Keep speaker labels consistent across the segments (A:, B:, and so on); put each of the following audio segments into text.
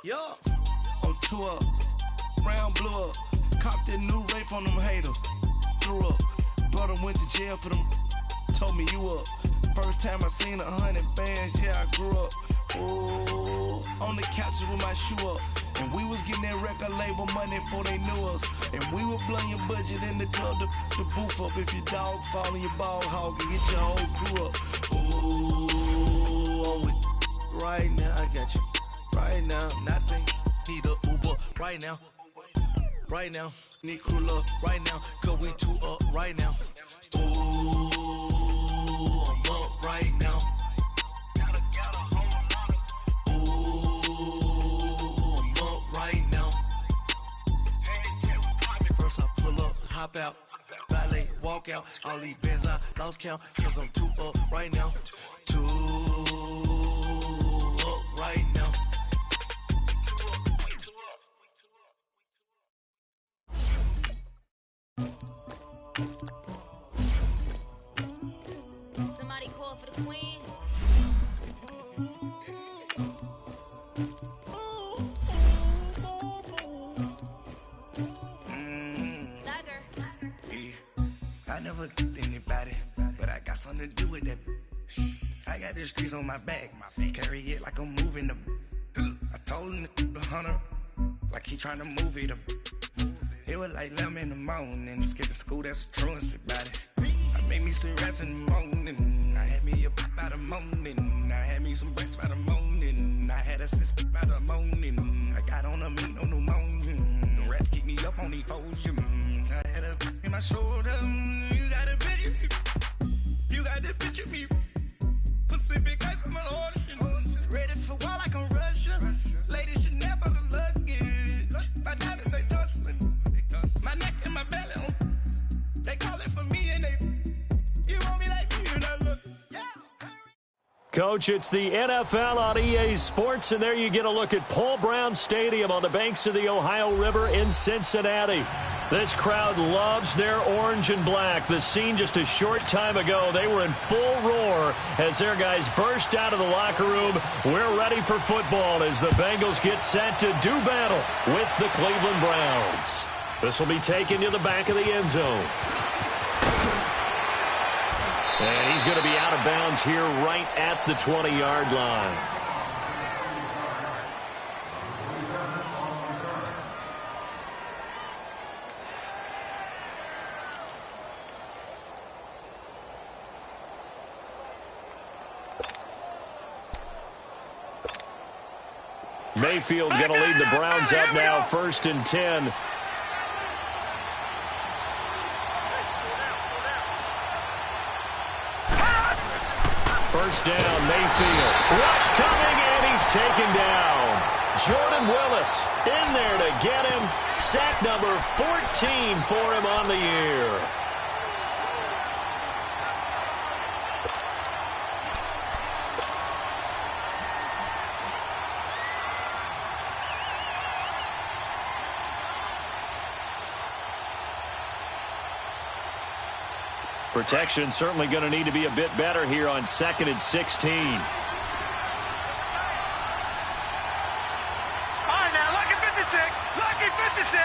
A: Yeah. On tour, round blew up. Copped that new rape on them haters. Threw up. Brother went to jail for them. Told me you up. First time I seen 100 bands, yeah, I grew up. Ooh, on the couches with my shoe up. And we was getting that record label money before they knew us. And we were blowing your budget in the club to the booth up. If your dog fall in your ball hog and get your whole crew up. Ooh, I'm with right now, I got you. Right now, nothing. Need a Uber right now. Right now, need crew love right now. Cause we two up right now. Ooh, I'm up right now. Hop out, valet, walk out. All these bands I lost count, cause I'm too up right now. Too up right now.
B: Somebody call for the queen.
A: I never killed anybody, but I got something to do with that. I got the streets on my back, carry it like I'm moving the. I told him the hunter, like he trying to move it up. It was like 11 in the morning, skipping school, that's a truancy about it. I made me some rats in the morning, I had me a pop by the morning, I had me some breaks by the morning, I had a sis by the morning, I got on a meat on the morning, the rats keep me up on the podium, I had a in my shoulder, you got a picture me, you got the picture me, Pacific ice on my ocean, ready for war like I'm Russian, ladies should never the luggage, my diamonds they tussling, my neck and my belly, they calling for me and they, you want me like me and I look, yeah.
C: Coach, it's the NFL on EA Sports, and there you get a look at Paul Brown Stadium on the banks of the Ohio River in Cincinnati. This crowd loves their orange and black. The scene just a short time ago, they were in full roar as their guys burst out of the locker room. We're ready for football as the Bengals get set to do battle with the Cleveland Browns. This will be taken to the back of the end zone. And he's going to be out of bounds here right at the 20-yard line. Mayfield going to lead the Browns up now, 1st and 10. First down, Mayfield. Rush coming, and he's taken down. Jordan Willis in there to get him. Sack number 14 for him on the year. Protection certainly going to need to be a bit better here on 2nd and 16.
D: All right, now, lucky 56. Lucky 56.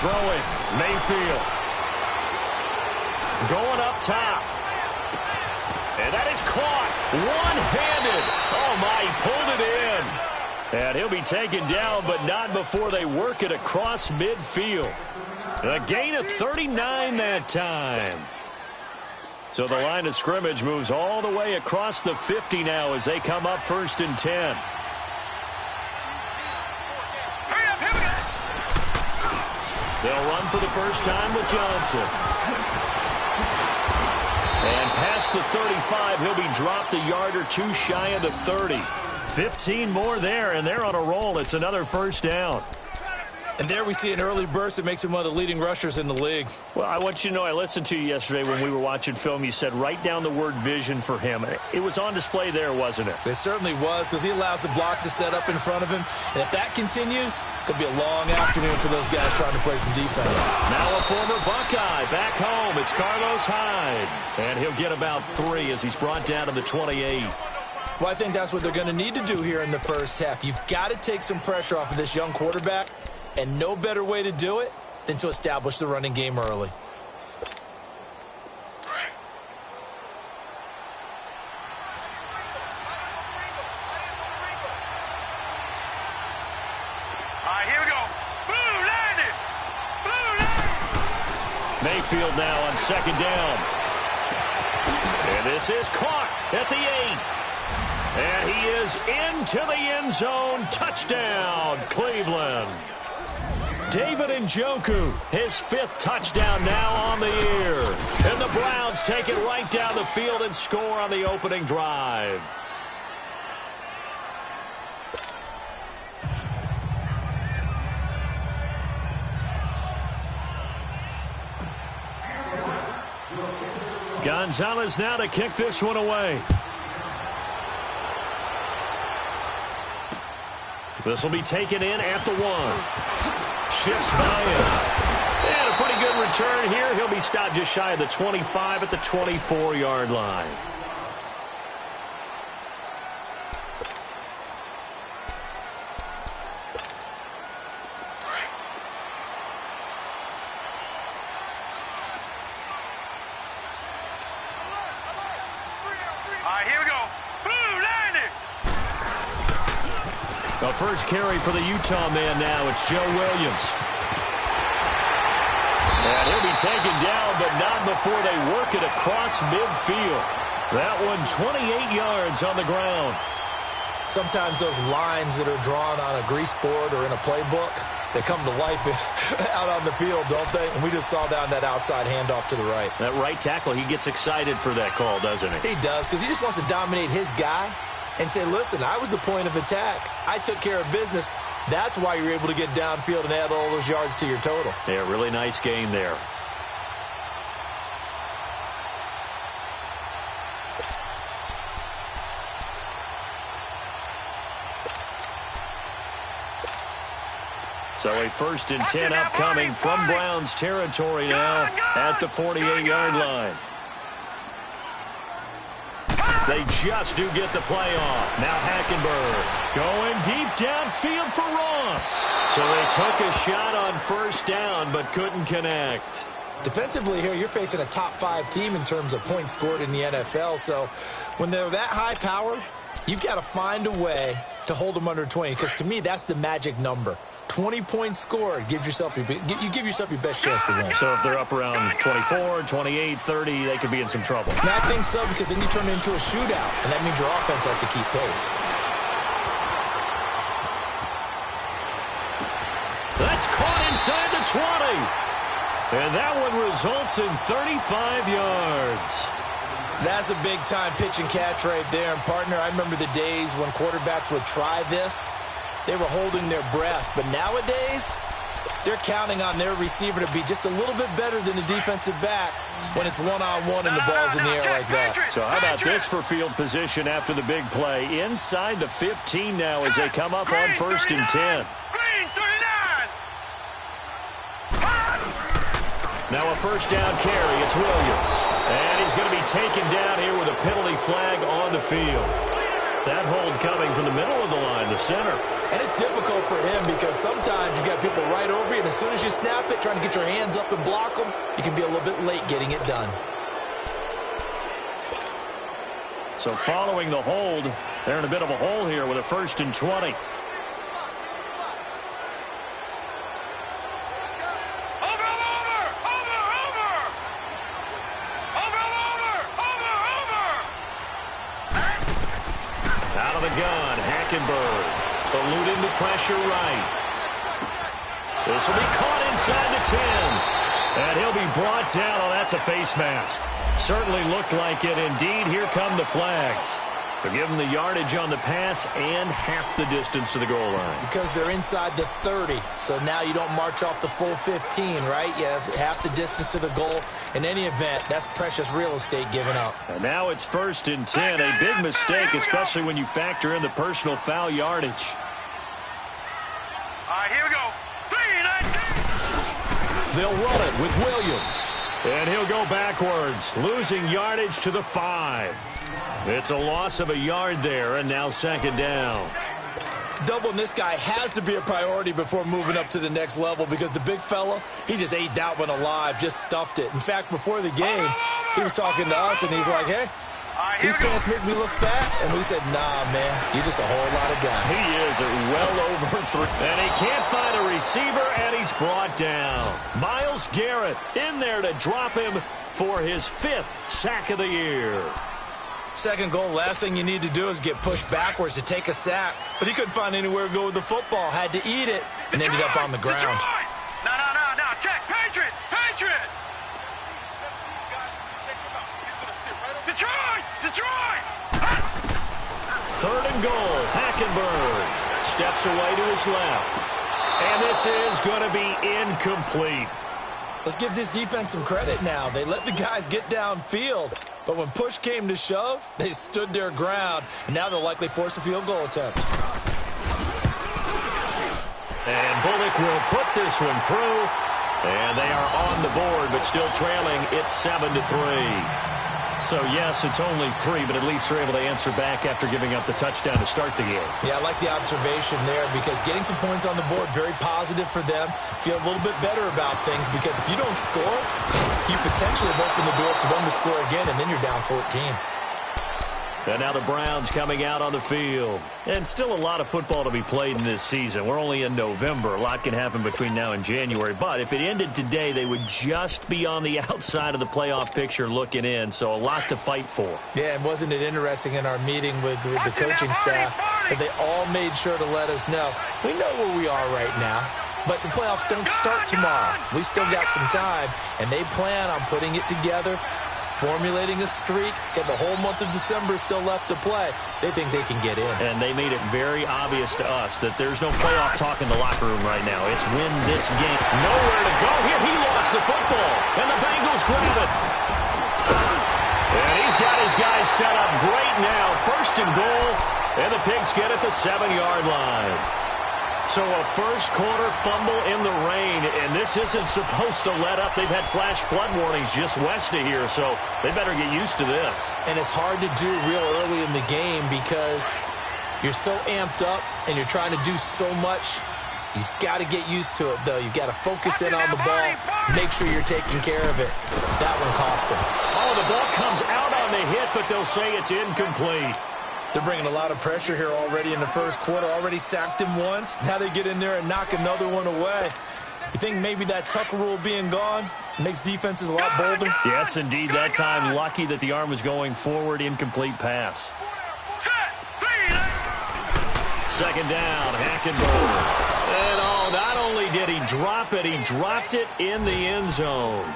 C: Throw it. Mayfield. Going up top. And that is caught. One-handed. Oh, my, he pulled it in. And he'll be taken down, but not before they work it across midfield. A gain of 39 that time. So the line of scrimmage moves all the way across the 50 now as they come up 1st and 10. They'll run for the first time with Johnson. And past the 35, he'll be dropped a yard or two shy of the 30. 15 more there, and they're on a roll. It's another first down.
E: And there we see an early burst that makes him one of the leading rushers in the league.
C: Well, I want you to know, I listened to you yesterday when we were watching film. You said write down the word vision for him. It was on display there, wasn't it?
E: It certainly was, because he allows the blocks to set up in front of him. And if that continues, it could be a long afternoon for those guys trying to play some defense.
C: Now a former Buckeye back home. It's Carlos Hyde. And he'll get about 3 as he's brought down to the 28.
E: Well, I think that's what they're going to need to do here in the first half. You've got to take some pressure off of this young quarterback, and no better way to do it than to establish the running game early.
C: Mayfield now on second down. And this is caught at the 8. And he is into the end zone. Touchdown, Cleveland. David Njoku, his 5th touchdown now on the year. And the Browns take it right down the field and score on the opening drive. Gonzalez now to kick this one away. This will be taken in at the 1. Shifts by him. And a pretty good return here. He'll be stopped just shy of the 25 at the 24-yard line. The first carry for the Utah man now. It's Joe Williams. And he'll be taken down, but not before they work it across midfield. That one 28 yards on the ground.
E: Sometimes those lines that are drawn on a grease board or in a playbook, they come to life out on the field, don't they? And we just saw down that outside handoff to the right.
C: That right tackle, he gets excited for that call, doesn't he?
E: He does, because he just wants to dominate his guy and say, listen, I was the point of attack. I took care of business. That's why you're able to get downfield and add all those yards to your total.
C: Yeah, really nice gain there. So a 1st and 10 upcoming from Browns territory now at the 48-yard line. They just do get the play off. Now Hackenberg going deep downfield for Ross. So they took a shot on first down but couldn't connect.
E: Defensively here, you're facing a top 5 team in terms of points scored in the NFL. So when they're that high-powered, you've got to find a way to hold them under 20, because to me, that's the magic number. 20 points scored, you give yourself your best chance to win.
C: So if they're up around 24, 28, 30, they could be in some trouble.
E: And I think so, because then you turn it into a shootout, and that means your offense has to keep pace.
C: That's caught inside the 20. And that one results in 35 yards.
E: That's a big-time pitch and catch right there. And, partner, I remember the days when quarterbacks would try this. They were holding their breath. But nowadays, they're counting on their receiver to be just a little bit better than the defensive back when it's one-on-one and the ball's in the air like that.
C: So how about this for field position after the big play? Inside the 15 now as they come up on 1st and 10. Now a first down carry. It's Williams. And he's going to be taken down here with a penalty flag on the field. That hold coming from the middle of the line, the center.
E: And it's difficult for him because sometimes you've got people right over you, and as soon as you snap it, trying to get your hands up and block them, you can be a little bit late getting it done.
C: So following the hold, they're in a bit of a hole here with a 1st and 20. Gun, Hackenberg, eluding the pressure right. This will be caught inside the 10. And he'll be brought down. Oh, that's a face mask. Certainly looked like it. Indeed, here come the flags. They'll give him the yardage on the pass and half the distance to the goal line.
E: Because they're inside the 30, so now you don't march off the full 15, right? You have half the distance to the goal. In any event, that's precious real estate given up.
C: And now it's 1st and 10. A big mistake, especially when you factor in the personal foul yardage.
D: All right, here we go. 3, 19.
C: They'll run it with Williams. And he'll go backwards, losing yardage to the 5. It's a loss of a yard there, and now second down.
E: Doubling this guy has to be a priority before moving up to the next level because the big fella, he just ate that one alive, just stuffed it. In fact, before the game, he was talking to us, and he's like, hey, these pants make me look fat. And we said, nah, man, you're just a whole lot of guy.
C: He is at well over 3. And he can't find a receiver, and he's brought down. Myles Garrett in there to drop him for his 5th sack of the year.
E: Second goal, last thing you need to do is get pushed backwards to take a sack. But he couldn't find anywhere to go with the football, had to eat it, and ended up on the ground.
D: No, check, Patriot! Detroit!
C: 3rd and goal, Hackenberg steps away to his left. And this is going to be incomplete.
E: Let's give this defense some credit now. They let the guys get downfield, but when push came to shove, they stood their ground, and now they'll likely force a field goal attempt.
C: And Bullock will put this one through, and they are on the board, but still trailing. It's 7-3. So, yes, it's only 3, but at least they're able to answer back after giving up the touchdown to start the game.
E: Yeah, I like the observation there because getting some points on the board, very positive for them. Feel a little bit better about things because if you don't score, you potentially have opened the door for them to score again, and then you're down 14.
C: And now the Browns coming out on the field. And still a lot of football to be played in this season. We're only in November. A lot can happen between now and January. But if it ended today, they would just be on the outside of the playoff picture looking in. So a lot to fight for.
E: Yeah, and wasn't it interesting in our meeting with the coaching staff that they all made sure to let us know, we know where we are right now. But the playoffs don't start tomorrow. We still got some time. And they plan on putting it together, formulating a streak, and the whole month of December is still left to play. They think they can get in.
C: And they made it very obvious to us that there's no playoff talk in the locker room right now. It's win this game. Nowhere to go here. He lost the football, and the Bengals grab it. And he's got his guys set up great now. 1st and goal, and the Pigs get at the 7-yard line. So a first-quarter fumble in the rain, and this isn't supposed to let up. They've had flash flood warnings just west of here, so they better get used to this.
E: And it's hard to do real early in the game because you're so amped up and you're trying to do so much. You've got to get used to it, though. You've got to focus in on the ball, make sure you're taking care of it. That one cost them.
C: Oh, the ball comes out on the hit, but they'll say it's incomplete.
E: They're bringing a lot of pressure here already in the first quarter. Already sacked him once. Now they get in there and knock another one away. You think maybe that Tucker rule being gone makes defenses a lot bolder?
C: Yes, indeed. That time, lucky that the arm was going forward. Incomplete pass. 2nd down, Hackenberg. And not only did he drop it, he dropped it in the end zone.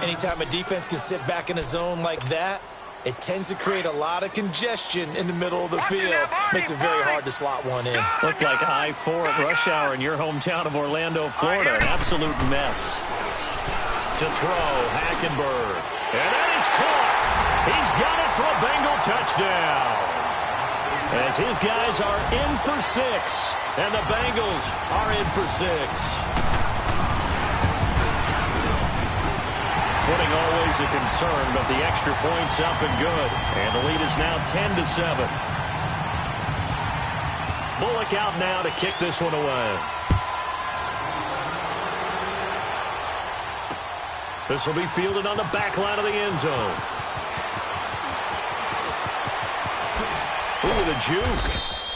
E: Anytime a defense can sit back in a zone like that, it tends to create a lot of congestion in the middle of the field. Makes it very hard to slot one in.
C: Looked like I-4 at rush hour in your hometown of Orlando, Florida. An absolute mess. To throw, Hackenberg. And that is caught. He's got it for a Bengal touchdown. As his guys are in for 6. And the Bengals are in for 6. Footing always a concern, but the extra point's up and good. And the lead is now 10-7. Bullock out now to kick this one away. This will be fielded on the back line of the end zone. Ooh, the juke.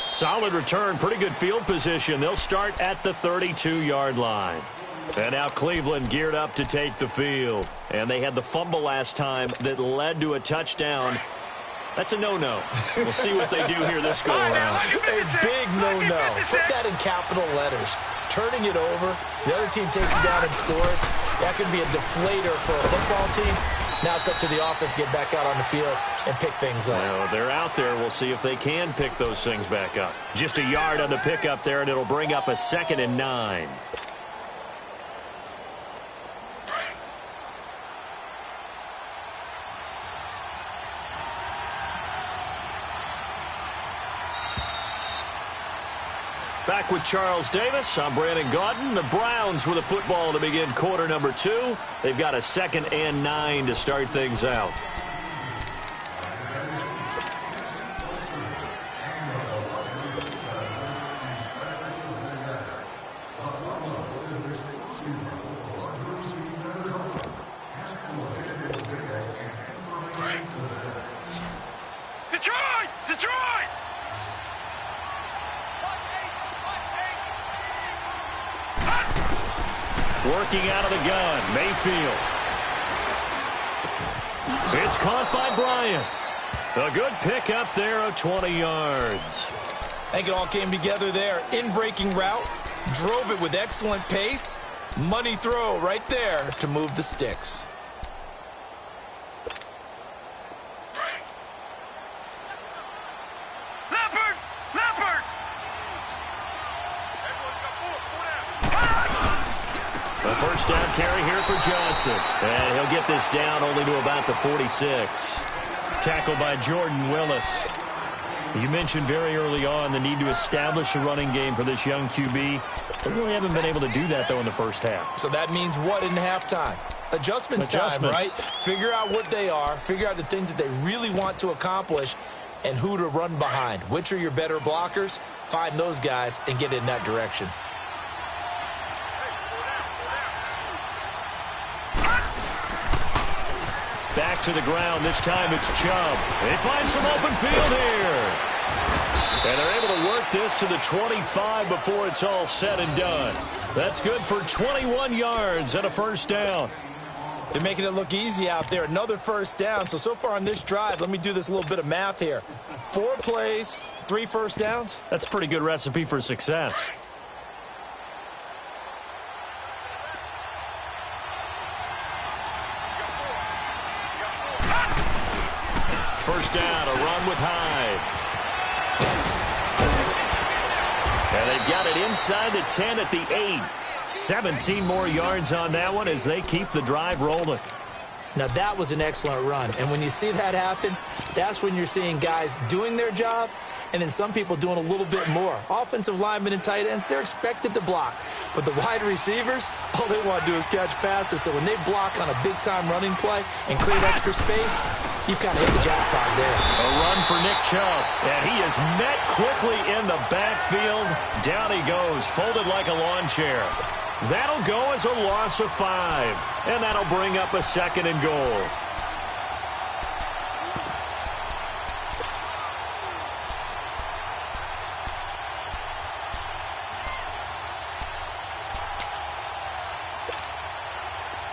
C: Solid return, pretty good field position. They'll start at the 32-yard line. And now Cleveland geared up to take the field. And they had the fumble last time that led to a touchdown. That's a no-no. We'll see what they do here this go-around.
E: A big no-no. Put that in capital letters. Turning it over, the other team takes it down and scores. That could be a deflator for a football team. Now it's up to the offense to get back out on the field and pick things up.
C: Well, they're out there. We'll see if they can pick those things back up. Just a yard on the pickup there, and it'll bring up a 2nd and 9. Back with Charles Davis. I'm Brandon Gaudin. The Browns with a football to begin quarter number 2. They've got a 2nd and 9 to start things out. Working out of the gun, Mayfield. It's caught by Bryant. A good pickup there of 20 yards.
E: I think it all came together there. In-breaking route, drove it with excellent pace. Money throw right there to move the sticks.
C: A first down carry here for Johnson. And he'll get this down only to about the 46. Tackled by Jordan Willis. You mentioned very early on the need to establish a running game for this young QB. They really haven't been able to do that, though, in the first half.
E: So that means what in halftime? Adjustments time, right? Figure out what they are, figure out the things that they really want to accomplish, and who to run behind. Which are your better blockers? Find those guys and get in that direction.
C: Back to the ground. This time it's Chubb. They find some open field here. And they're able to work this to the 25 before it's all said and done. That's good for 21 yards and a first down.
E: They're making it look easy out there. Another first down. So far on this drive, let me do this little bit of math here. 4 plays, 3 first downs.
C: That's a pretty good recipe for success. First down, a run with Hyde. And they've got it inside the 10 at the 8. 17 more yards on that one as they keep the drive rolling.
E: Now, that was an excellent run. And when you see that happen, that's when you're seeing guys doing their job and then some people doing a little bit more. Offensive linemen and tight ends, they're expected to block. But the wide receivers, all they want to do is catch passes. So when they block on a big-time running play and create extra space, you've kind of hit the jackpot there.
C: A run for Nick Chubb. And he is met quickly in the backfield. Down he goes, folded like a lawn chair. That'll go as a loss of 5. And that'll bring up a second and goal.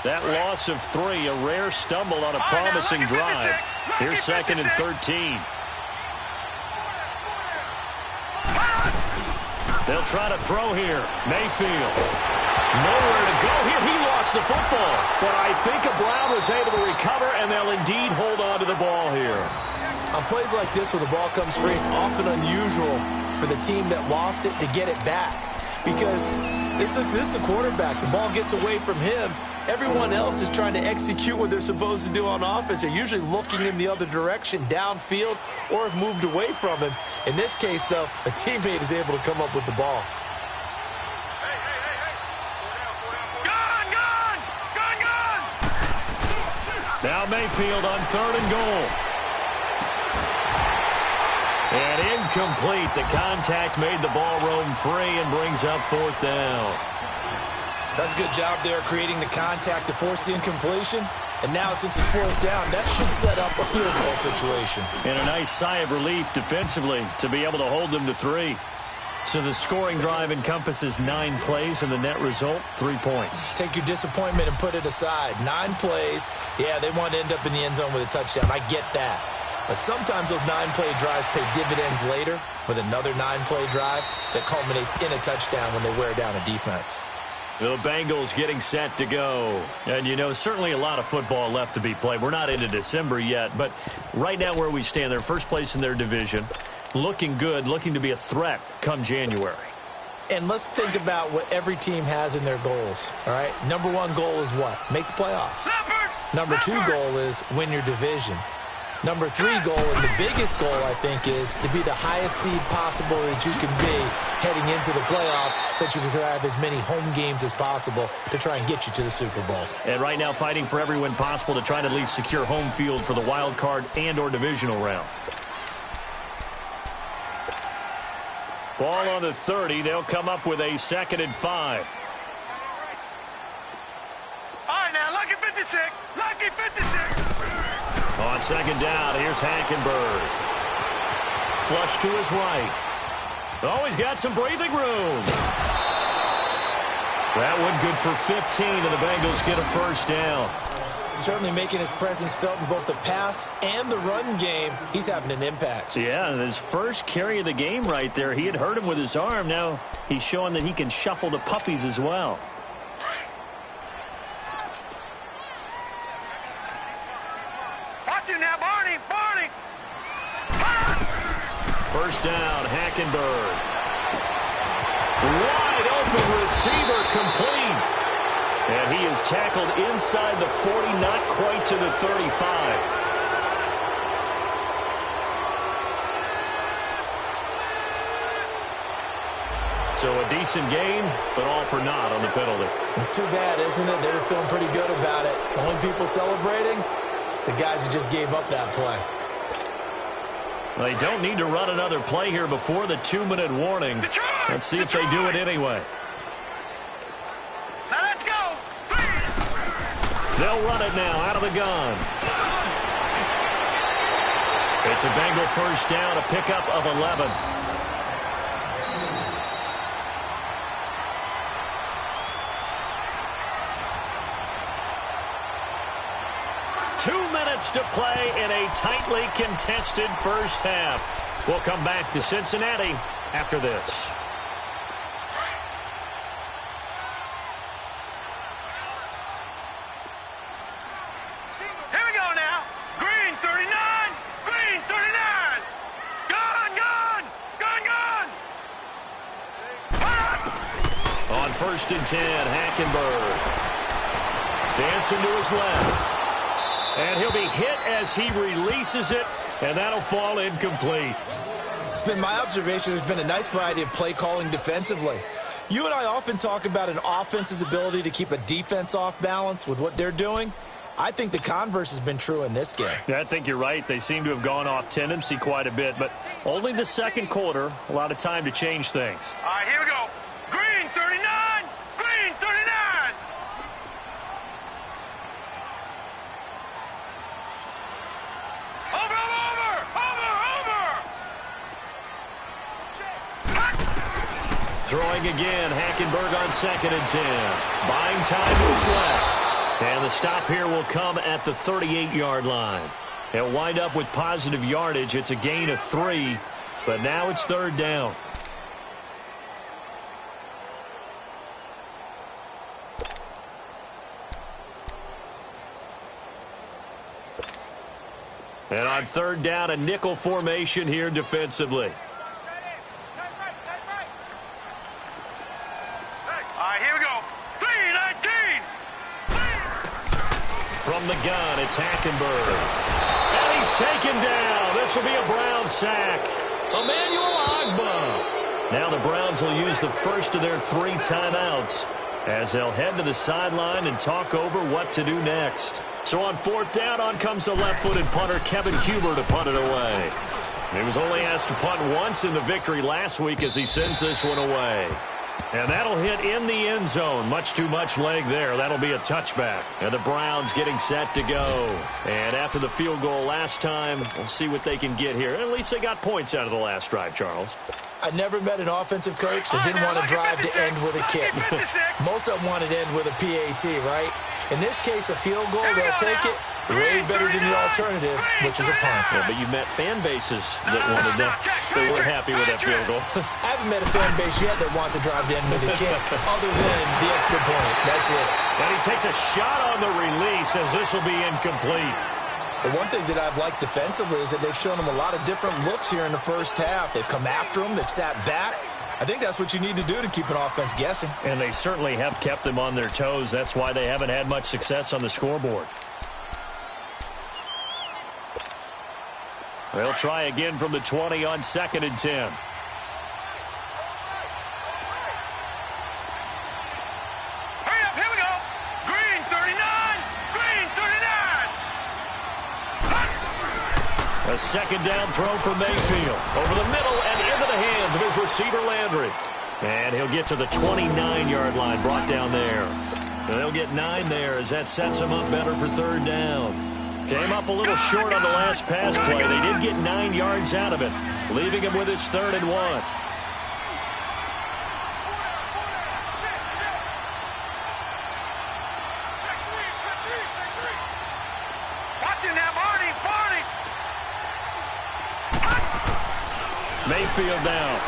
C: That loss of 3, a rare stumble on a promising drive. Here's second and 13. They'll try to throw here. Mayfield. Nowhere to go here. He lost the football. But I think Brown was able to recover, and they'll indeed hold on to the ball here.
E: On plays like this where the ball comes free, it's often unusual for the team that lost it to get it back. Because this is the quarterback. The ball gets away from him. Everyone else is trying to execute what they're supposed to do on offense. They're usually looking in the other direction, downfield, or have moved away from him. In this case, though, a teammate is able to come up with the ball.
C: Now Mayfield on 3rd and goal. And incomplete. The contact made the ball roam free and brings up 4th down.
E: That's a good job there creating the contact to force the incompletion. And now since it's 4th down, that should set up a field goal situation.
C: And a nice sigh of relief defensively to be able to hold them to 3. So the scoring drive encompasses 9 plays, and the net result, 3 points.
E: Take your disappointment and put it aside. 9 plays. Yeah, they want to end up in the end zone with a touchdown. I get that. But sometimes those 9-play drives pay dividends later with another 9-play drive that culminates in a touchdown when they wear down a defense.
C: The Bengals getting set to go. And, you know, certainly a lot of football left to be played. We're not into December yet, but right now where we stand, they're first place in their division. Looking good, looking to be a threat come January.
E: And let's think about what every team has in their goals, all right? Number 1 goal is what? Make the playoffs. Number 2 goal is win your division. Number 3 goal, and the biggest goal, I think, is to be the highest seed possible that you can be heading into the playoffs so that you can have as many home games as possible to try and get you to the Super Bowl.
C: And right now fighting for every win possible to try to at least secure home field for the wild card and or divisional round. Ball on the 30. They'll come up with a 2nd and 5.
D: All right, now, lucky 56. Lucky 56.
C: On 2nd down, here's Hackenberg. Flush to his right. Oh, he's got some breathing room. That one good for 15, and the Bengals get a first down.
E: Certainly making his presence felt in both the pass and the run game. He's having an impact.
C: Yeah, his first carry of the game right there. He had hurt him with his arm. Now he's showing that he can shuffle the puppies as well.
D: Watch it now, Barney. Barney.
C: First down, Hackenberg. Wide open receiver, complete. And he is tackled inside the 40, not quite to the 35. So a decent game, but all for naught on the penalty.
E: It's too bad, isn't it? They were feeling pretty good about it. The only people celebrating, the guys who just gave up that play.
C: They don't need to run another play here before the 2-minute warning. Let's see if they do it anyway.
D: Now let's go.
C: They'll run it now out of the gun. It's a Bengal first down, a pickup of 11. To play in a tightly contested first half. We'll come back to Cincinnati after this.
D: Here we go now. Green 39. Green 39. Gun.
C: On 1st and 10, Hackenberg. Dancing to his left. And he'll be hit as he releases it, and that'll fall incomplete.
E: It's been my observation there's been a nice variety of play calling defensively. You and I often talk about an offense's ability to keep a defense off balance with what they're doing. I think the converse has been true in this game.
C: Yeah, I think you're right. They seem to have gone off tendency quite a bit, but only the second quarter, a lot of time to change things.
D: All right, here we go. Green 39. Green 39.
C: Throwing again, Hackenberg on 2nd and 10. Buying time was left. And the stop here will come at the 38-yard line. He'll wind up with positive yardage. It's a gain of 3, but now it's 3rd down. And on 3rd down, a nickel formation here defensively. From the gun, it's Hackenberg. And he's taken down. This will be a Browns sack. Emmanuel Ogbah. Now the Browns will use the first of their 3 timeouts as they'll head to the sideline and talk over what to do next. So on 4th down, on comes the left-footed punter, Kevin Huber, to punt it away. He was only asked to punt once in the victory last week as he sends this one away. And that'll hit in the end zone. Much too much leg there. That'll be a touchback. And the Browns getting set to go. And after the field goal last time, we'll see what they can get here. At least they got points out of the last drive, Charles.
E: I never met an offensive coach that didn't want to drive to end with a kick. Most of them wanted to end with a PAT, right? In this case, a field goal, they'll take it. Way better than the alternative, which is a punt.
C: Yeah, but you met fan bases that wanted that. They were happy with that field goal.
E: I haven't met a fan base yet that wants to drive to end with a kick, other than the extra point. That's it.
C: And he takes a shot on the release as this will be incomplete.
E: The one thing that I've liked defensively is that they've shown him a lot of different looks here in the first half. They've come after him. They've sat back. I think that's what you need to do to keep an offense guessing.
C: And they certainly have kept them on their toes. That's why they haven't had much success on the scoreboard. They'll try again from the 20 on 2nd and 10.
D: Hurry up, here we go. Green 39. Green 39.
C: A 2nd down throw for Mayfield. Over the middle and into the hands of his receiver, Landry. And he'll get to the 29-yard line, brought down there. And they'll get 9 there as that sets him up better for 3rd down. Came up a little short on the last pass play. They did get 9 yards out of it, leaving him with his 3rd and 1. Mayfield now.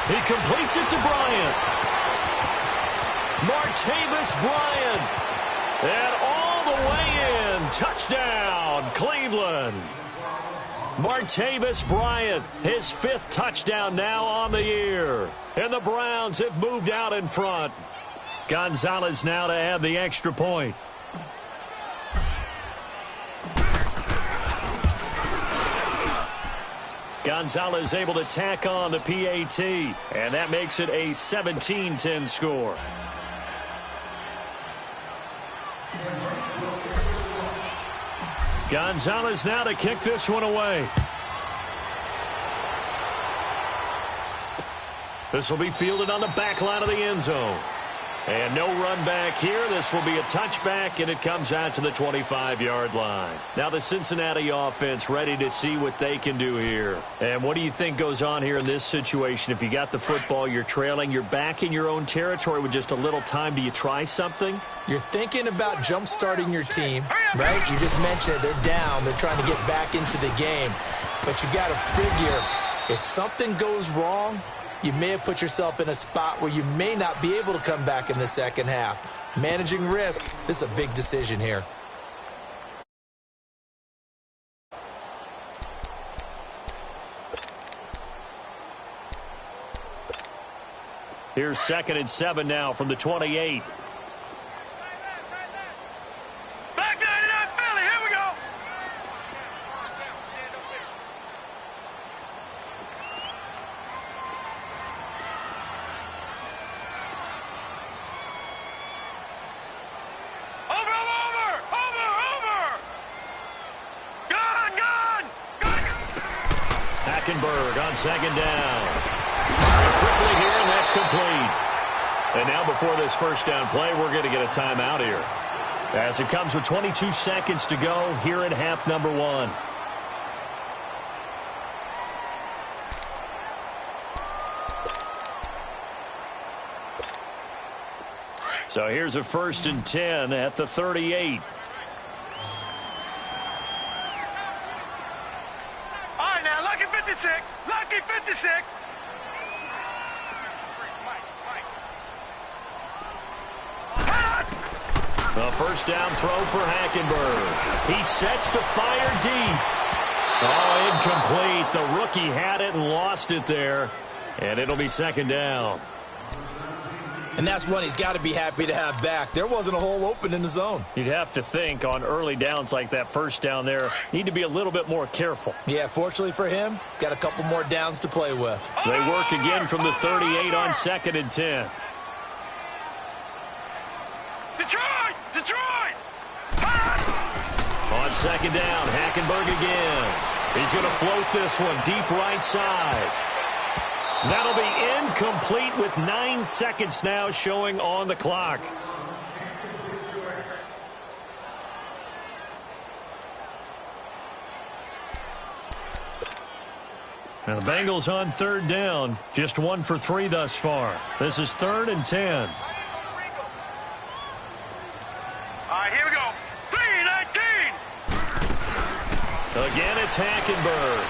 C: He completes it to Bryant. Martavis Bryant. And all the way in. Touchdown, Cleveland. Martavis Bryant, his 5th touchdown now on the year. And the Browns have moved out in front. Gonzalez now to add the extra point. Gonzalez able to tack on the PAT, and that makes it a 17-10 score. Gonzalez now to kick this one away. This will be fielded on the back line of the end zone. And no run back here. This will be a touchback, and it comes out to the 25-yard line. Now the Cincinnati offense ready to see what they can do here. And what do you think goes on here in this situation? If you got the football, you're trailing, you're back in your own territory with just a little time. Do you try something?
E: You're thinking about jump-starting your team, right? You just mentioned it. They're down. They're trying to get back into the game. But you got to figure, if something goes wrong, you may have put yourself in a spot where you may not be able to come back in the second half. Managing risk, this is a big decision here.
C: Here's 2nd and 7 now from the 28.
D: Back 99 Philly, here we go. Over. Gone.
C: Hackenberg on 2nd down. Quickly here, and that's complete. And now before this first down play, we're going to get a timeout here, as it comes with 22 seconds to go here in half number 1. So here's a 1st and 10 at the 38.
D: All right, now, lucky 56. Lucky 56.
C: A first down throw for Hackenberg. He sets to fire deep. Oh, incomplete. The rookie had it and lost it there. And it'll be 2nd down.
E: And that's one he's got to be happy to have back. There wasn't a hole open in the zone.
C: You'd have to think on early downs like that first down there, need to be a little bit more careful.
E: Yeah, fortunately for him, got a couple more downs to play with.
C: They work again from the 38 on 2nd and 10.
D: Detroit!
C: On 2nd down, Hackenberg again. He's going to float this one deep right side. That'll be incomplete with 9 seconds now showing on the clock. Now the Bengals on 3rd down. Just 1 for 3 thus far. This is 3rd and 10.
D: All right, here we go. 3-19.
C: Again, it's Hackenberg.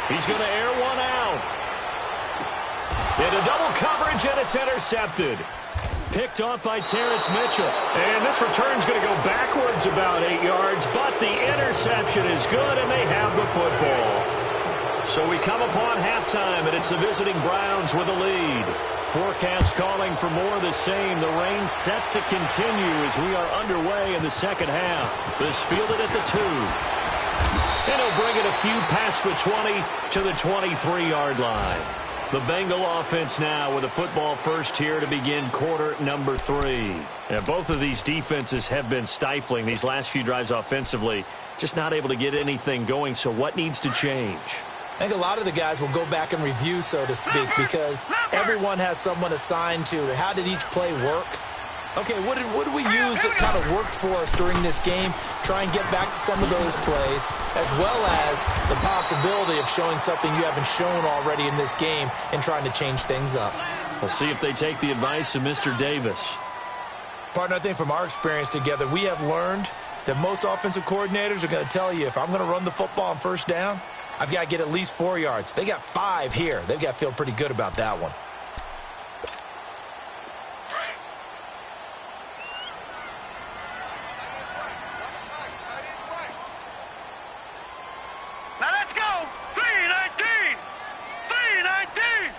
C: He's going to air one out. Into double coverage, and it's intercepted. Picked off by Terrence Mitchell. And this return's going to go backwards about 8 yards, but the interception is good, and they have the football. So we come upon halftime, and it's the visiting Browns with a lead. Forecast calling for more of the same. The rain set to continue as we are underway in the second half. This fielded at the 2. And he'll bring it a few past the 20 to the 23-yard line. The Bengal offense now with a football first here to begin quarter number 3. And both of these defenses have been stifling these last few drives offensively. Just not able to get anything going. So what needs to change?
E: I think a lot of the guys will go back and review, so to speak, because everyone has someone assigned to how did each play work. Okay, what did we use that kind of worked for us during this game? Try and get back to some of those plays, as well as the possibility of showing something you haven't shown already in this game and trying to change things up.
C: We'll see if they take the advice of Mr. Davis.
E: Partner, I think from our experience together, we have learned that most offensive coordinators are going to tell you, if I'm going to run the football on first down, I've got to get at least 4 yards. They got 5 here. They've got to feel pretty good about that one.
D: Now let's go. 319. 319.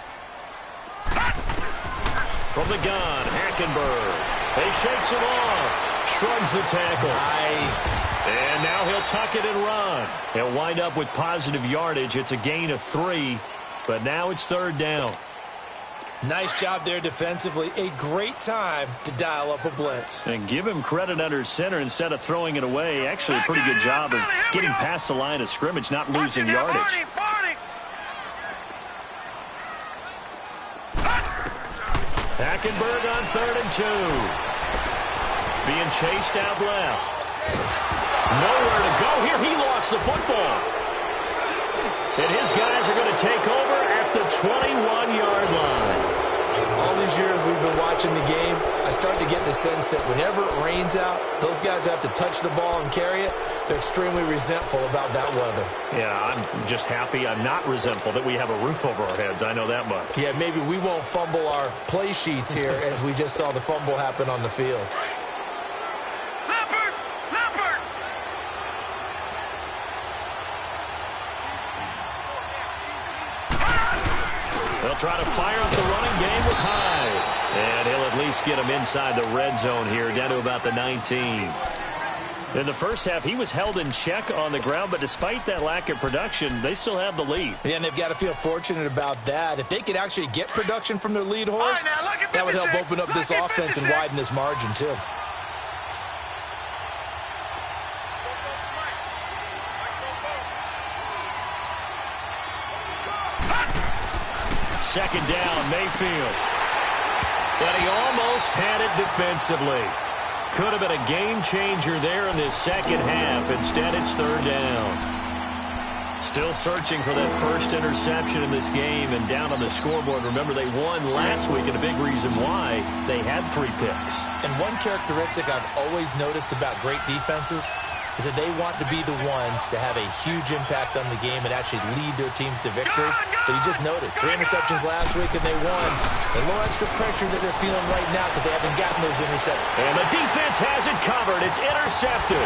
C: From the gun, Hackenberg. He shakes him off. Shrugs the tackle.
E: Nice.
C: And now he'll tuck it and run. He'll wind up with positive yardage. It's a gain of 3, but now it's 3rd down.
E: Nice job there defensively. A great time to dial up a blitz.
C: And give him credit under center instead of throwing it away. Actually, a pretty good job of getting past the line of scrimmage, not losing yardage. Hackenberg on 3rd and 2. Being chased out left. Nowhere to go here. He lost the football. And his guys are going to take over at the 21-yard line.
E: All these years we've been watching the game, I start to get the sense that whenever it rains out, those guys who have to touch the ball and carry it, they're extremely resentful about that weather.
C: Yeah, I'm just happy I'm not resentful that we have a roof over our heads. I know that much.
E: Yeah, maybe we won't fumble our play sheets here as we just saw the fumble happen on the field.
C: They'll try to fire up the running game with Hyde. And he'll at least get him inside the red zone here, down to about the 19. In the first half, he was held in check on the ground, but despite that lack of production, they still have the lead.
E: Yeah, and they've got to feel fortunate about that. If they could actually get production from their lead horse, that would help open up this offense and widen this margin, too.
C: Second down, Mayfield. And he almost had it defensively. Could have been a game changer there in this second half. Instead, it's 3rd down. Still searching for that first interception in this game and down on the scoreboard. Remember, they won last week, and a big reason why they had 3 picks.
E: And one characteristic I've always noticed about great defenses is that they want to be the ones that have a huge impact on the game and actually lead their teams to victory. So you just noted, 3 interceptions last week and they won. A little extra pressure that they're feeling right now because they haven't gotten those interceptions.
C: And the defense has it covered. It's intercepted.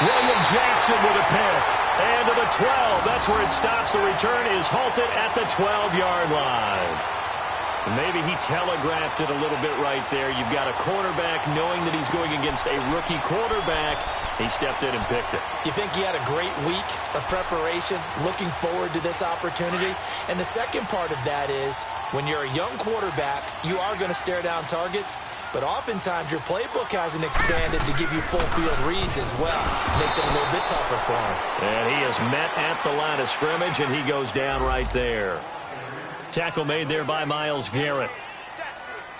C: William Jackson with a pick. And to the 12. That's where it stops. The return is halted at the 12-yard line. Maybe he telegraphed it a little bit right there. You've got a quarterback knowing that he's going against a rookie quarterback. He stepped in and picked it.
E: You think he had a great week of preparation, looking forward to this opportunity? And the second part of that is, when you're a young quarterback, you are going to stare down targets, but oftentimes your playbook hasn't expanded to give you full field reads as well. Makes it a little bit tougher for him.
C: And he is met at the line of scrimmage, and he goes down right there. Tackle made there by Myles Garrett.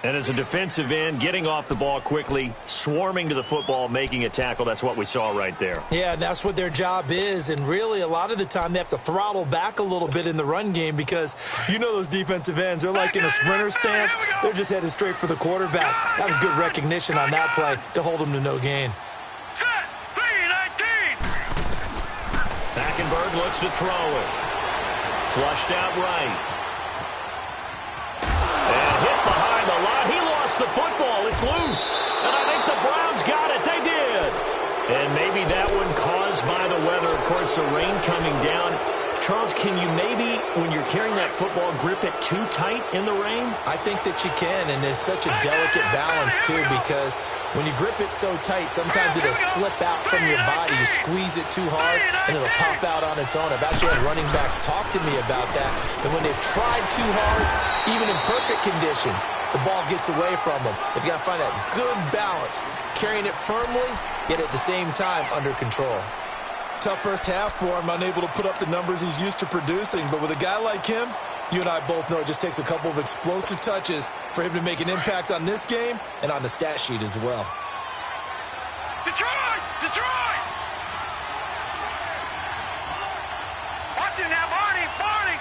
C: And as a defensive end, getting off the ball quickly, swarming to the football, making a tackle, that's what we saw right there.
E: Yeah, that's what their job is. And really, a lot of the time, they have to throttle back a little bit in the run game because you know those defensive ends, they're like in a sprinter stance. They're just headed straight for the quarterback. That was good recognition on that play to hold them to no gain.
C: Hackenberg looks to throw it. Flushed out right. And hit behind the line. He lost the football. It's loose. And I think the Browns got it. They did. And maybe that one caused by the weather. Of course, the rain coming down. Charles, can you maybe, when you're carrying that football, grip it too tight in the rain?
E: I think that you can, and it's such a delicate balance, too, because when you grip it so tight, sometimes it'll slip out from your body. You squeeze it too hard, and it'll pop out on its own. I've actually had running backs talk to me about that when they've tried too hard, even in perfect conditions, the ball gets away from them. They've got to find that good balance, carrying it firmly, yet at the same time under control. Tough first half for him, unable to put up the numbers he's used to producing. But with a guy like him, you and I both know it just takes a couple of explosive touches for him to make an impact on this game and on the stat sheet as well.
D: Detroit! Detroit! Watch it now, Barney! Barney!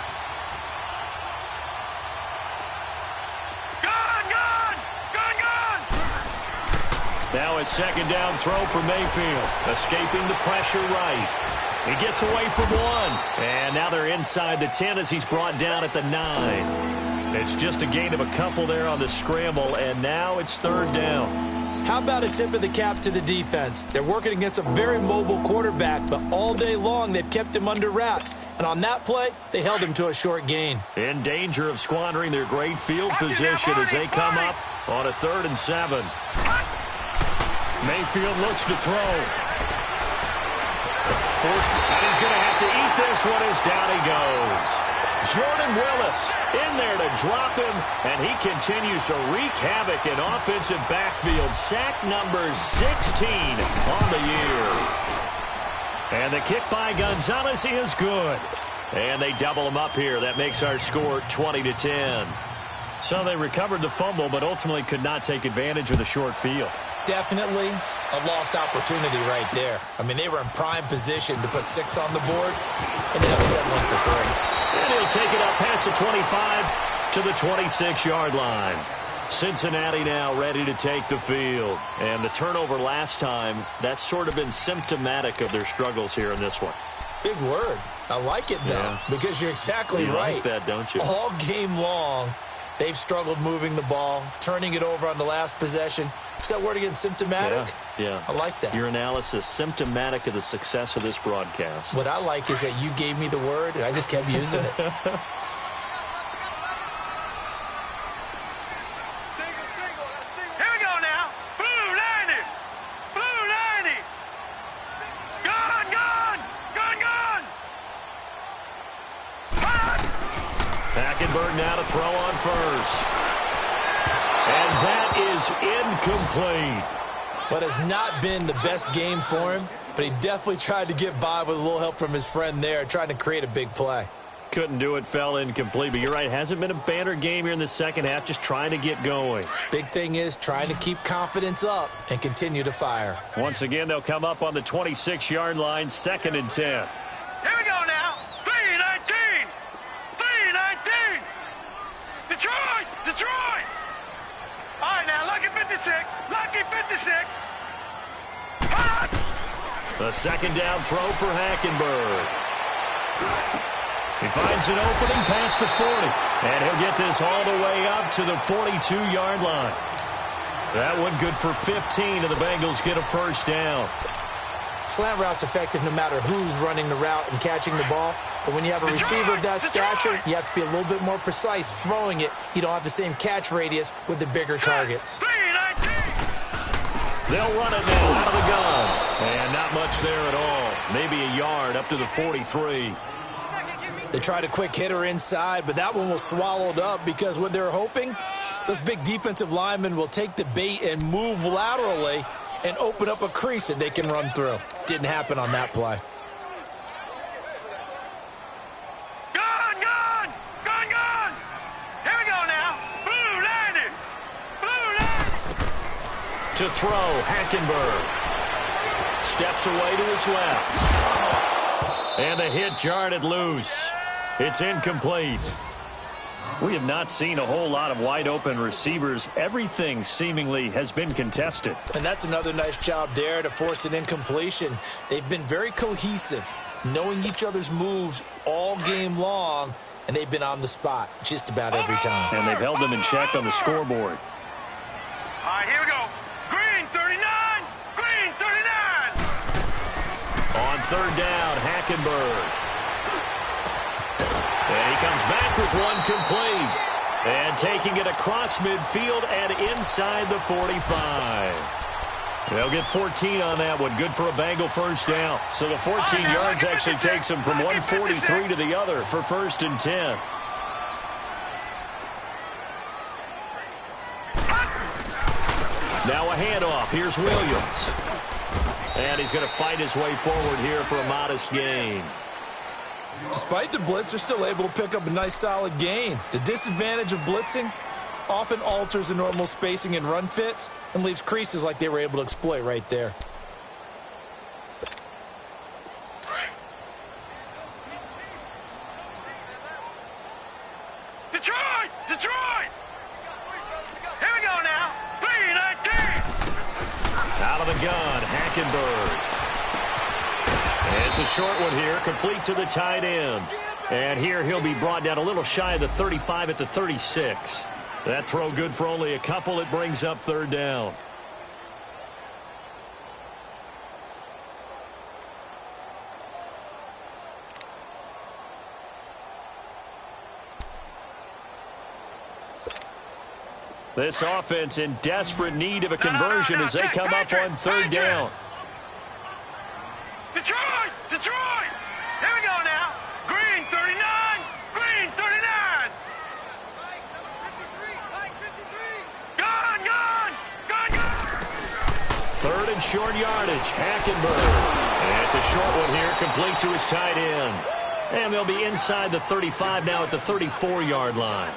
D: Gun! Gun! Gun! Gun!
C: Now a second down throw for Mayfield. Escaping the pressure right. He gets away from one. And now they're inside the 10 as he's brought down at the 9. It's just a gain of a couple there on the scramble, and now it's 3rd down.
E: How about a tip of the cap to the defense? They're working against a very mobile quarterback, but all day long they've kept him under wraps. And on that play, they held him to a short gain.
C: In danger of squandering their great field position as they come up on a 3rd and 7. Mayfield looks to throw. Forced, and he's going to have to eat this one as down he goes. Jordan Willis in there to drop him, and he continues to wreak havoc in offensive backfield. Sack number 16 on the year. And the kick by Gonzalez is good. And they double him up here. That makes our score 20-10. So they recovered the fumble, but ultimately could not take advantage of the short field.
E: Definitely a lost opportunity right there. I mean, they were in prime position to put 6 on the board, and ended up settling for 3.
C: And he'll take it up past the 25 to the 26-yard line. Cincinnati now ready to take the field. And the turnover last time, that's sort of been symptomatic of their struggles here in this one.
E: Big word. I like it, though, because you're exactly right.
C: You like that, don't you?
E: All game long, they've struggled moving the ball, turning it over on the last possession. Is that word again, symptomatic?
C: Yeah.
E: I like that.
C: Your analysis, symptomatic of the success of this broadcast.
E: What I like is that you gave me the word, and I just kept using it.
D: Here we go now. Blue 90. Blue 90. Gone, gone. Gone, gone.
C: Hackenberg now to throw on first. And that is incomplete.
E: What has not been the best game for him, but he definitely tried to get by with a little help from his friend there, trying to create a big play.
C: Couldn't do it, fell incomplete. But you're right, hasn't been a banner game here in the second half, just trying to get going.
E: Big thing is trying to keep confidence up and continue to fire.
C: Once again, they'll come up on the 26-yard line, 2nd and 10.
D: Here we go now. 3-19. 3-19. Detroit. Detroit. All right, now, lucky 56. Lucky 56.
C: The 2nd down throw for Hackenberg. He finds an opening past the 40. And he'll get this all the way up to the 42-yard line. That one good for 15, and the Bengals get a 1st down.
E: Slant route's effective no matter who's running the route and catching the ball. But when you have a receiver of that stature, you have to be a little bit more precise throwing it. You don't have the same catch radius with the bigger targets.
C: They'll run it now out of the gun. And not much there at all. Maybe a yard up to the 43.
E: They tried a quick hitter inside, but that one was swallowed up because what they're hoping, those big defensive linemen will take the bait and move laterally and open up a crease that they can run through. Didn't happen on that play.
D: Gone, gone, gone, gone. Here we go now. Blue 90. Blue 90.
C: To throw, Hackenberg. Steps away to his left. And the hit jarred it loose. It's incomplete. We have not seen a whole lot of wide-open receivers. Everything seemingly has been contested.
E: And that's another nice job there to force an incompletion. They've been very cohesive, knowing each other's moves all game long, and they've been on the spot just about every time.
C: And they've held them in check on the scoreboard.
D: All right, here we go. Green 39. Green 39.
C: On 3rd down, Hackenberg. And he comes back with one complete. And taking it across midfield and inside the 45. They'll get 14 on that one. Good for a Bengal 1st down. So the 14 yards actually takes them from 143 to the other for 1st and 10. Now a handoff. Here's Williams. And he's going to fight his way forward here for a modest gain.
E: Despite the blitz, they're still able to pick up a nice solid gain. The disadvantage of blitzing often alters the normal spacing and run fits and leaves creases like they were able to exploit right there.
D: Detroit! Detroit! Here we go now. 3-19.
C: Out of the gun, Hackenberg. It's a short one here, complete to the tight end. And here he'll be brought down a little shy of the 35 at the 36. That throw good for only a couple. It brings up third down. This offense in desperate need of a conversion as they come up on third down.
D: Detroit! Detroit! Here we go now. Green 39. Green 39. Gone, gone, gone, gone.
C: Third and short yardage. Hackenberg. And it's a short one here, complete to his tight end. And they'll be inside the 35 now at the 34-yard line.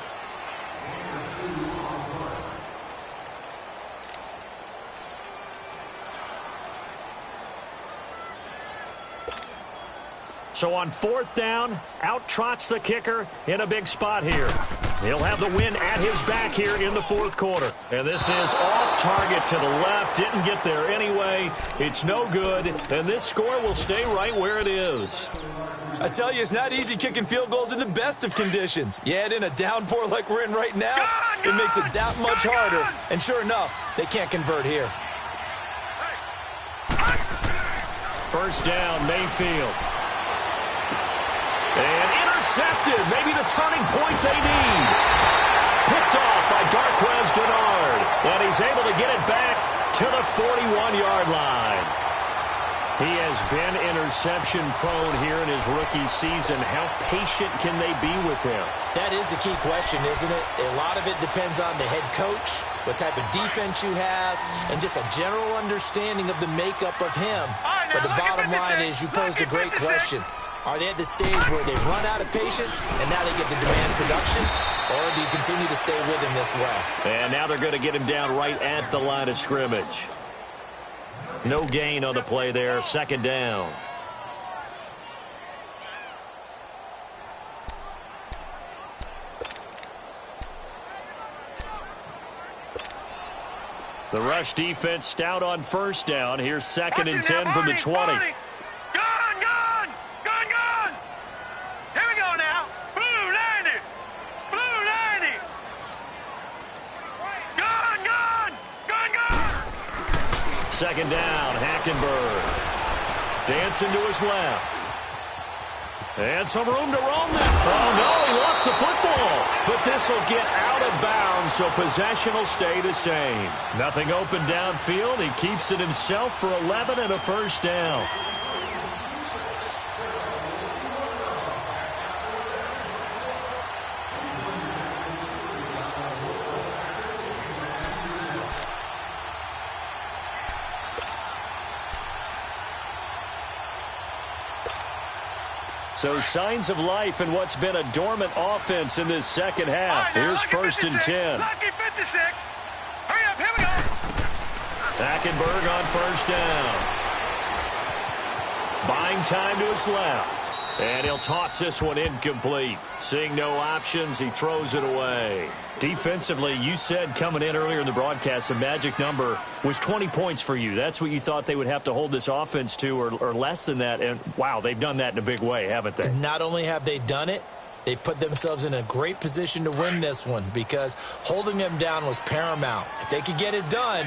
C: So on fourth down, out trots the kicker in a big spot here. He'll have the win at his back here in the fourth quarter. And this is off target to the left. Didn't get there anyway. It's no good. And this score will stay right where it is.
E: I tell you, it's not easy kicking field goals in the best of conditions. Yet in a downpour like we're in right now, it makes it that much harder. And sure enough, they can't convert here.
C: First down, Mayfield. And intercepted, maybe the turning point they need. Picked off by Darquez Denard. And he's able to get it back to the 41-yard line. He has been interception-prone here in his rookie season. How patient can they be with him?
E: That is the key question, isn't it? A lot of it depends on the head coach, what type of defense you have, and just a general understanding of the makeup of him. But the bottom line is you posed a great question. Are they at the stage where they've run out of patience and now they get to demand production? Or do you continue to stay with him this way?
C: And now they're going to get him down right at the line of scrimmage. No gain on the play there. Second down. The rush defense stout on first down. Here's second and 10 from the 20. Second down, Hackenberg. Dancing to his left. And some room to roam there. Oh, no, he lost the football. But this will get out of bounds, so possession will stay the same. Nothing open downfield. He keeps it himself for 11 and a first down. So signs of life in what's been a dormant offense in this second half. Here's first and 10.
D: Lucky 56. Hurry up, here we go.
C: Hackenberg on first down. Buying time to his left. And he'll toss this one incomplete. Seeing no options, he throws it away. Defensively, you said coming in earlier in the broadcast, the magic number was 20 points for you. That's what you thought they would have to hold this offense to, or less than that. And, wow, they've done that in a big way, haven't they?
E: Not only have they done it, they put themselves in a great position to win this one because holding them down was paramount. If they could get it done,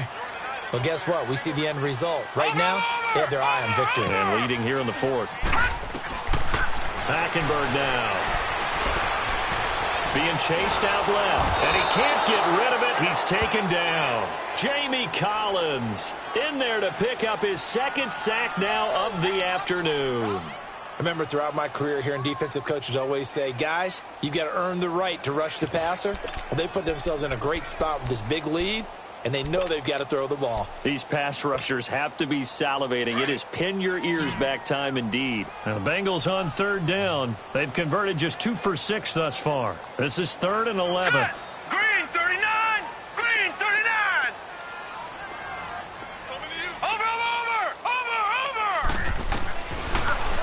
E: well, guess what? We see the end result. Right now, they have their eye on victory.
C: And leading here in the fourth. Hackenberg now. Being chased out left, and he can't get rid of it. He's taken down. Jamie Collins in there to pick up his second sack now of the afternoon.
E: I remember throughout my career hearing defensive coaches always say, guys, you've got to earn the right to rush the passer. Well, they put themselves in a great spot with this big lead, and they know they've got to throw the ball.
C: These pass rushers have to be salivating. It is pin your ears back time indeed. Now the Bengals on third down. They've converted just 2 for 6 thus far. This is third and 11.
D: Set. Green 39. Green 39. Over.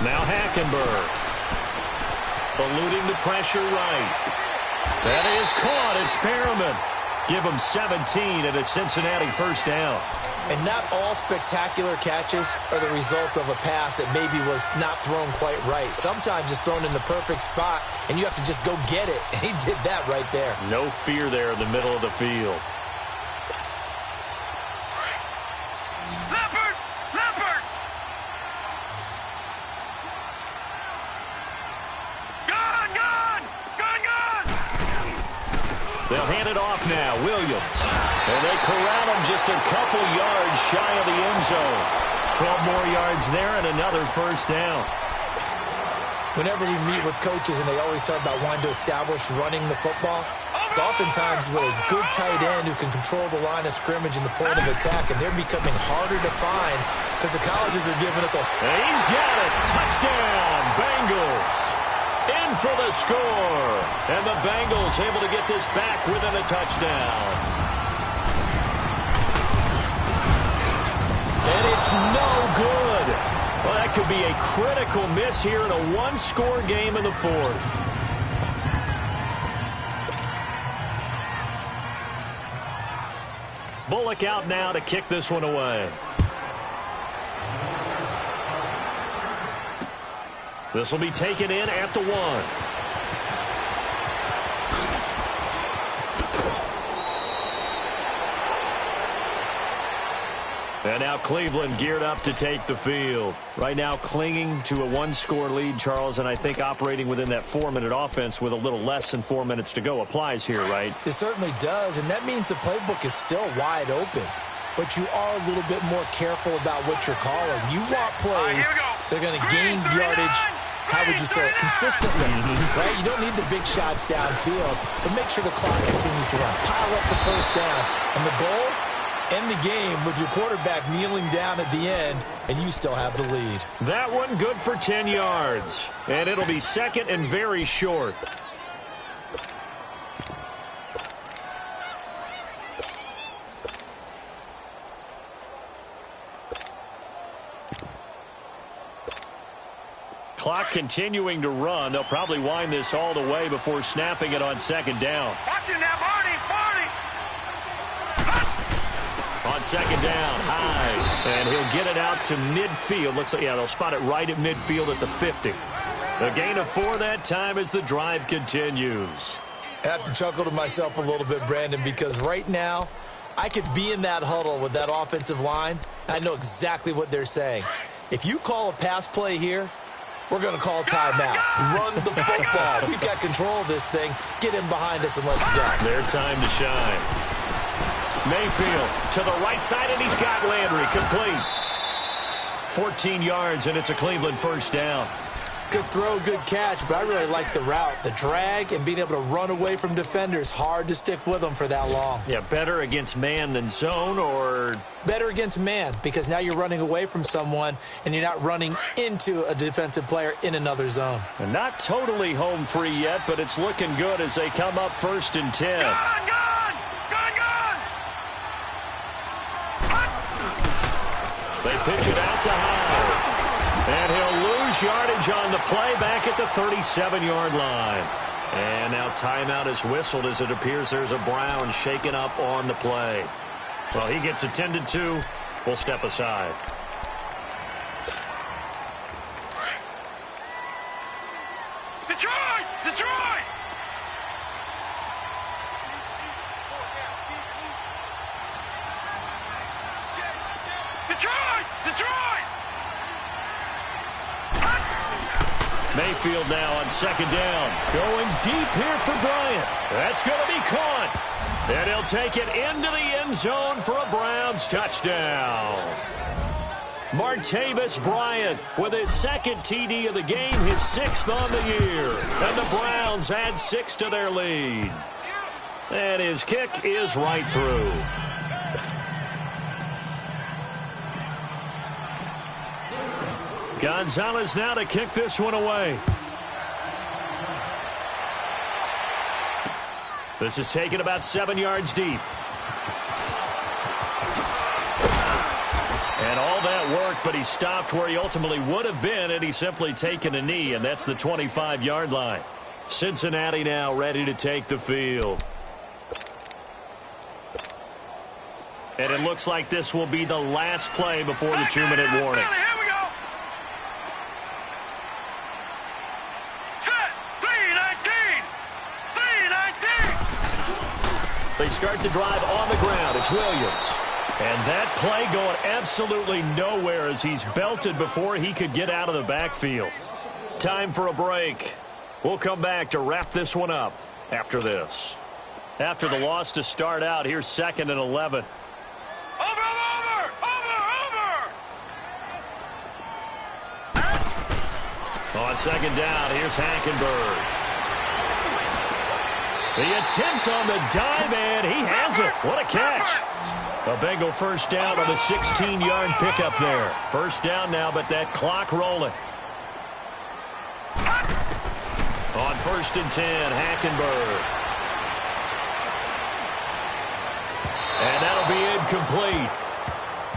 C: Now Hackenberg. Eluding the pressure right. That is caught. It's Perriman. Give them 17 and a Cincinnati first down.
E: And not all spectacular catches are the result of a pass that maybe was not thrown quite right. Sometimes it's thrown in the perfect spot, and you have to just go get it. And he did that right there.
C: No fear there in the middle of the field.
D: Leopard! Leopard! Gun! Gun! Gun! Gun!
C: They'll hand it off now. Williams. And they corral him just a couple yards shy of the end zone. 12 more yards there and another first down.
E: Whenever we meet with coaches and they always talk about wanting to establish running the football, it's oftentimes with a good tight end who can control the line of scrimmage and the point of attack, and they're becoming harder to find because the colleges are giving us a...
C: And he's got it. Touchdown, Bengals. In for the score. And the Bengals able to get this back within a touchdown. And it's no good. Well, that could be a critical miss here in a one-score game in the fourth. Bullock out now to kick this one away. This will be taken in at the 1. And now Cleveland geared up to take the field. Right now clinging to a one-score lead, Charles, and I think operating within that 4-minute offense with a little less than 4 minutes to go applies here, right?
E: It certainly does, and that means the playbook is still wide open. But you are a little bit more careful about what you're calling. You want plays that are going to gain yardage, how would you say it, consistently, right? You don't need the big shots downfield, but make sure the clock continues to run. Pile up the first downs, and the goal, end the game with your quarterback kneeling down at the end, and you still have the lead.
C: That one good for 10 yards, and it'll be second and very short. Clock continuing to run. They'll probably wind this all the way before snapping it on second down.
D: Watch it now, Barney! Barney!
C: On second down, high. And he'll get it out to midfield. Looks like, yeah, they'll spot it right at midfield at the 50. A gain of 4 that time as the drive continues.
E: I have to chuckle to myself a little bit, Brandon, because right now I could be in that huddle with that offensive line, and I know exactly what they're saying. If you call a pass play here, we're going to call timeout. Run the football. We've got control of this thing. Get in behind us and let's go.
C: Their time to shine. Mayfield to the right side, and he's got Landry complete. 14 yards, and it's a Cleveland first down.
E: Good throw, good catch, but I really like the route. The drag and being able to run away from defenders. Hard to stick with them for that long.
C: Yeah, better against man than zone, or?
E: Better against man, because now you're running away from someone and you're not running into a defensive player in another zone.
C: And not totally home free yet, but it's looking good as they come up 1st and 10.
D: Gun! Gun! Gun! Gun!
C: They pitch it out to High. And he'll lose yardage on the play back at the 37-yard line. And now timeout is whistled as it appears there's a Brown shaken up on the play. Well, he gets attended to. We'll step aside.
D: Detroit! Detroit! Detroit! Detroit!
C: Mayfield now on second down. Going deep here for Bryant. That's going to be caught. And he'll take it into the end zone for a Browns touchdown. Martavis Bryant with his second TD of the game, his 6th on the year. And the Browns add 6 to their lead. And his kick is right through. Gonzalez now to kick this one away. This is taken about 7 yards deep. And all that work, but he stopped where he ultimately would have been had he simply taken a knee, and that's the 25-yard line. Cincinnati now ready to take the field. And it looks like this will be the last play before the 2-minute warning.
D: Here we go. Set. 3-19. 3-19.
C: They start the drive on the ground. It's Williams. And that play going absolutely nowhere as he's belted before he could get out of the backfield. Time for a break. We'll come back to wrap this one up after this. After the loss to start out, here's 2nd and 11.
D: Over.
C: On 2nd down, here's Hackenberg. The attempt on the dive, and he has it. What a catch. A Bengal first down on the 16-yard pickup there. First down now, but that clock rolling. On 1st and 10, Hackenberg. And that'll be incomplete.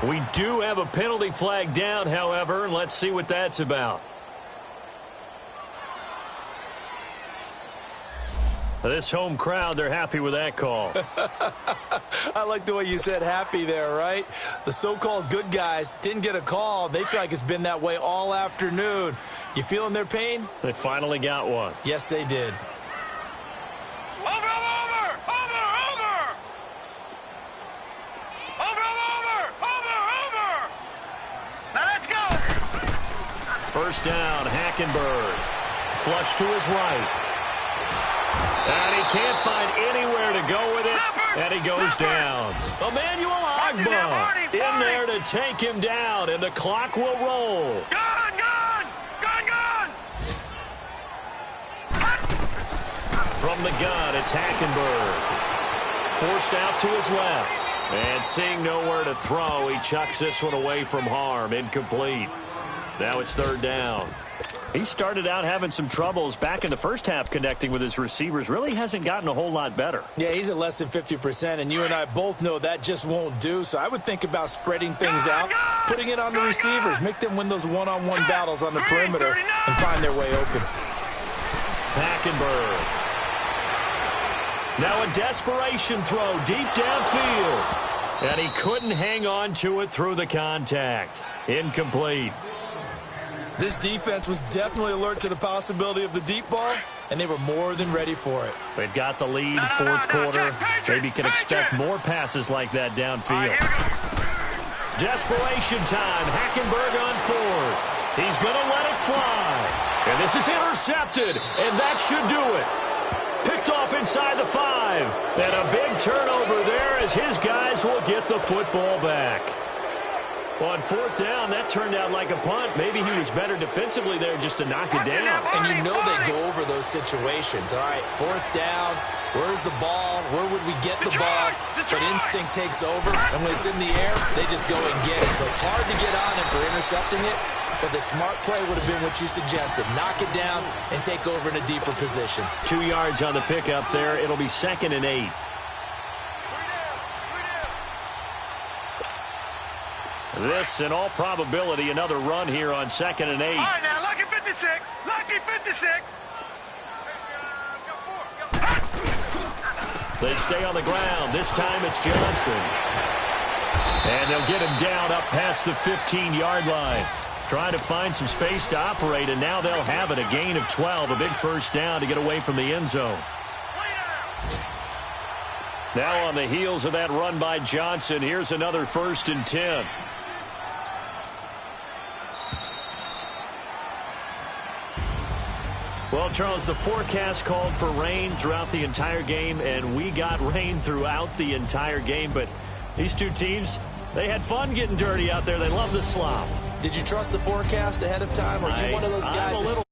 C: We do have a penalty flag down, however. Let's see what that's about. This home crowd, they're happy with that call.
E: I like the way you said happy there, right? The so-called good guys didn't get a call. They feel like it's been that way all afternoon. You feeling their pain?
C: They finally got one.
E: Yes, they did.
D: Over. Now let's go.
C: First down, Hackenberg. Flush to his right. And he can't find anywhere to go with it. And he goes down. Emmanuel Agba in there to take him down. And the clock will roll.
D: Gone.
C: From the gun, it's Hackenberg. Forced out to his left. And seeing nowhere to throw, he chucks this one away from harm. Incomplete. Now it's 3rd down. He started out having some troubles back in the first half connecting with his receivers. Really hasn't gotten a whole lot better.
E: Yeah, he's at less than 50%, and you and I both know that just won't do. So I would think about spreading things out, putting it on the receivers, make them win those one-on-one battles on the perimeter and find their way open.
C: Hackenberg. Now a desperation throw deep downfield. And he couldn't hang on to it through the contact. Incomplete.
E: This defense was definitely alert to the possibility of the deep ball, and they were more than ready for it.
C: They've got the lead, 4th quarter. Maybe can expect more passes like that downfield. Desperation time. Hackenberg on 4th. He's going to let it fly. And this is intercepted, and that should do it. Picked off inside the 5. And a big turnover there as his guys will get the football back. On 4th down, that turned out like a punt. Maybe he was better defensively there just to knock it down.
E: And you know they go over those situations. All right, 4th down, where's the ball? Where would we get the ball? But instinct takes over, and when it's in the air, they just go and get it. So it's hard to get on him for intercepting it, but the smart play would have been what you suggested. Knock it down and take over in a deeper position.
C: 2 yards on the pickup there. It'll be 2nd and 8. This, in all probability, another run here on 2nd and 8.
D: All right, now, lucky 56. Lucky 56.
C: They stay on the ground. This time it's Johnson. And they'll get him down up past the 15-yard line. Trying to find some space to operate, and now they'll have it. A gain of 12, a big first down to get away from the end zone. Now on the heels of that run by Johnson, here's another 1st and 10. Well, Charles, the forecast called for rain throughout the entire game, and we got rain throughout the entire game. But these two teams, they had fun getting dirty out there. They love the slop.
E: Did you trust the forecast ahead of time? Or are you one of those guys?